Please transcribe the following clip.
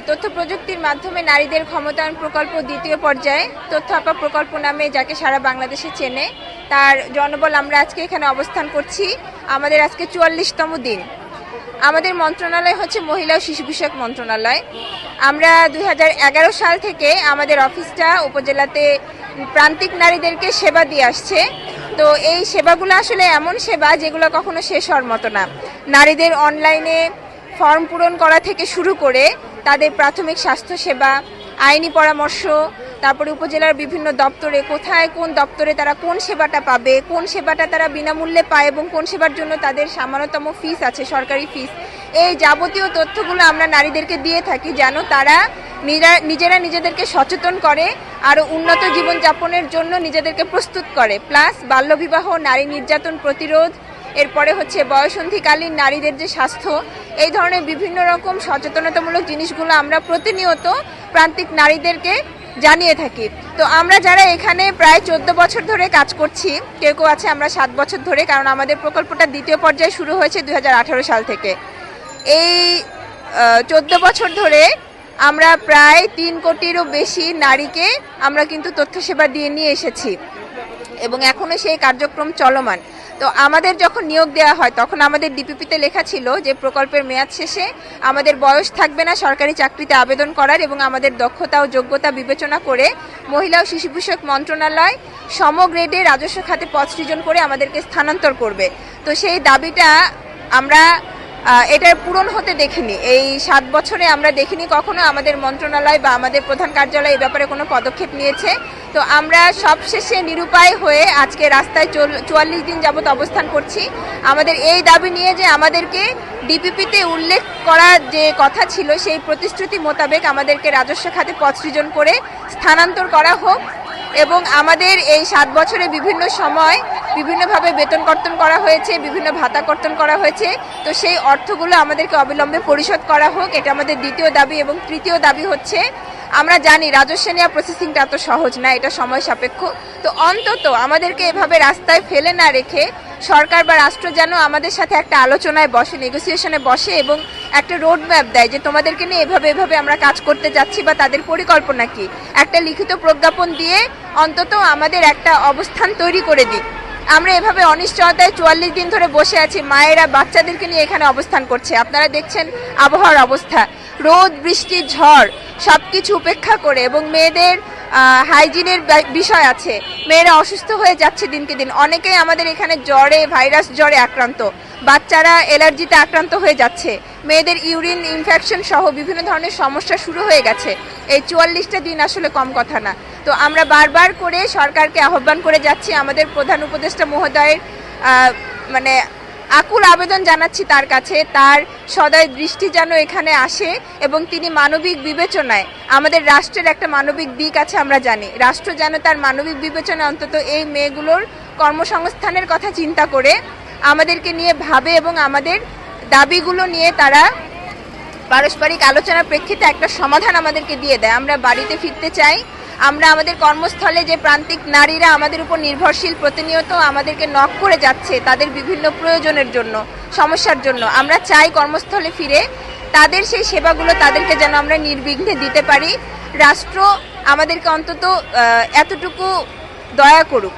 তথ্য প্রযুক্তির মাধ্যমে নারীদের ক্ষমতায়ন প্রকল্প দ্বিতীয় পর্যায়ে তথ্য আপা প্রকল্প নামে যাকে সারা বাংলাদেশে চেনে, তার জনবল আমরা আজকে এখানে অবস্থান করছি। আমাদের আজকে 44তম দিন। আমাদের মন্ত্রণালয় হচ্ছে মহিলা ও শিশু বিষয়ক মন্ত্রণালয়। আমরা 2011 সাল থেকে আমাদের অফিসটা উপজেলাতে প্রান্তিক নারীদেরকে সেবা দিয়ে আসছে। তো এই সেবাগুলো আসলে এমন সেবা যেগুলো কখনো শেষ হওয়ার মতো না। নারীদের অনলাইনে ফর্ম পূরণ করা থেকে শুরু করে তাদের প্রাথমিক স্বাস্থ্য সেবা, আইনি পরামর্শ, তারপরে উপজেলার বিভিন্ন দপ্তরে কোথায় কোন দপ্তরে তারা কোন সেবাটা পাবে, কোন সেবাটা তারা বিনামূল্যে পায় এবং কোন সেবার জন্য তাদের সামান্যতম ফিস আছে, সরকারি ফিস। এই যাবতীয় তথ্যগুলো আমরা নারীদেরকে দিয়ে থাকি যেন তারা নিজেরা নিজেদেরকে সচেতন করে, আরও উন্নত জীবনযাপনের জন্য নিজেদেরকে প্রস্তুত করে। প্লাস বাল্যবিবাহ, নারী নির্যাতন প্রতিরোধ, এরপরে হচ্ছে বয়সন্ধিকালীন নারীদের যে স্বাস্থ্য, এই ধরনের বিভিন্ন রকম সচেতনতামূলক জিনিসগুলো আমরা প্রতিনিয়ত প্রান্তিক নারীদেরকে জানিয়ে থাকি। তো আমরা যারা এখানে প্রায় 14 বছর ধরে কাজ করছি, কেউ কেউ আছে আমরা 7 বছর ধরে, কারণ আমাদের প্রকল্পটা দ্বিতীয় পর্যায়ে শুরু হয়েছে 2018 সাল থেকে। এই 14 বছর ধরে আমরা প্রায় 3 কোটিরও বেশি নারীকে আমরা কিন্তু তথ্য সেবা দিয়ে নিয়ে এসেছি এবং এখনো সেই কার্যক্রম চলমান। তো আমাদের যখন নিয়োগ দেওয়া হয় তখন আমাদের ডিপিপিতে লেখা ছিল যে প্রকল্পের মেয়াদ শেষে আমাদের বয়স থাকবে না সরকারি চাকরিতে আবেদন করার, এবং আমাদের দক্ষতা ও যোগ্যতা বিবেচনা করে মহিলা ও শিশু বিষয়ক মন্ত্রণালয় সমগ্রেডে রাজস্ব খাতে পদ সৃজন করে আমাদেরকে স্থানান্তর করবে। তো সেই দাবিটা আমরা এটার পূরণ হতে দেখিনি। এই 7 বছরে আমরা দেখিনি কখনো আমাদের মন্ত্রণালয় বা আমাদের প্রধান কার্যালয় এই ব্যাপারে কোনো পদক্ষেপ নিয়েছে। তো আমরা সবশেষে নিরুপায় হয়ে আজকে রাস্তায় 44 দিন যাবত অবস্থান করছি আমাদের এই দাবি নিয়ে যে আমাদেরকে ডিপিপিতে উল্লেখ করা যে কথা ছিল সেই প্রতিশ্রুতি মোতাবেক আমাদেরকে রাজস্ব খাতে পদ সৃজন করে স্থানান্তর করা হোক, এবং আমাদের এই 7 বছরে বিভিন্ন সময় বিভিন্নভাবে বেতন কর্তন করা হয়েছে, বিভিন্ন ভাতা কর্তন করা হয়েছে। তো সেই অর্থগুলো আমাদেরকে অবিলম্বে পরিশোধ করা হোক, এটা আমাদের দ্বিতীয় দাবি। এবং তৃতীয় দাবি হচ্ছে, আমরা জানি রাজস্ব নেওয়া প্রসেসিংটা এত সহজ না, এটা সময় সাপেক্ষ। তো অন্তত আমাদেরকে এভাবে রাস্তায় ফেলে না রেখে সরকার বা রাষ্ট্র যেন আমাদের সাথে একটা আলোচনায় বসে, নেগোসিয়েশনে বসে এবং একটা রোড ম্যাপ দেয় যে তোমাদেরকে নিয়ে এভাবে আমরা কাজ করতে যাচ্ছি বা তাদের পরিকল্পনা কি, একটা লিখিত প্রজ্ঞাপন দিয়ে অন্তত আমাদের একটা অবস্থান তৈরি করে দিক। আমরা এভাবে অনিশ্চয়তায় 44 দিন ধরে বসে আছি, মায়েরা বাচ্চাদেরকে নিয়ে এখানে অবস্থান করছে। আপনারা দেখছেন আবহাওয়ার অবস্থা, রোদ, বৃষ্টি, ঝড় সবকিছু উপেক্ষা করে, এবং মেয়েদের হাইজিনের বিষয় আছে, মেয়েরা অসুস্থ হয়ে যাচ্ছে দিনকে দিন। অনেকেই আমাদের এখানে ভাইরাস জ্বরে আক্রান্ত, বাচ্চারা অ্যালার্জিতে আক্রান্ত হয়ে যাচ্ছে, মেয়েদের ইউরিন ইনফেকশন সহ বিভিন্ন ধরনের সমস্যা শুরু হয়ে গেছে। এই 44টা দিন আসলে কম কথা না। তো আমরা বারবার করে সরকারকে আহ্বান করে যাচ্ছি, আমাদের প্রধান উপদেষ্টা মহোদয়ের মানে আকুল আবেদন জানাচ্ছি তার কাছে, তার সদয় দৃষ্টি যেন এখানে আসে এবং তিনি মানবিক বিবেচনায়, আমাদের রাষ্ট্রের একটা মানবিক দিক আছে আমরা জানি, রাষ্ট্র যেন তার মানবিক বিবেচনায় অন্তত এই মেয়েগুলোর কর্মসংস্থানের কথা চিন্তা করে আমাদেরকে নিয়ে ভাবে এবং আমাদের দাবিগুলো নিয়ে তারা পারস্পরিক আলোচনার প্রেক্ষিতে একটা সমাধান আমাদেরকে দিয়ে দেয়। আমরা বাড়িতে ফিরতে চাই। আমরা আমাদের কর্মস্থলে যে প্রান্তিক নারীরা আমাদের উপর নির্ভরশীল, প্রতিনিয়ত আমাদেরকে নক করে যাচ্ছে তাদের বিভিন্ন প্রয়োজনের জন্য, সমস্যার জন্য, আমরা চাই কর্মস্থলে ফিরে তাদের সেই সেবাগুলো তাদেরকে যেন আমরা নির্বিঘ্নে দিতে পারি। রাষ্ট্র আমাদেরকে অন্তত এতটুকু দয়া করুক।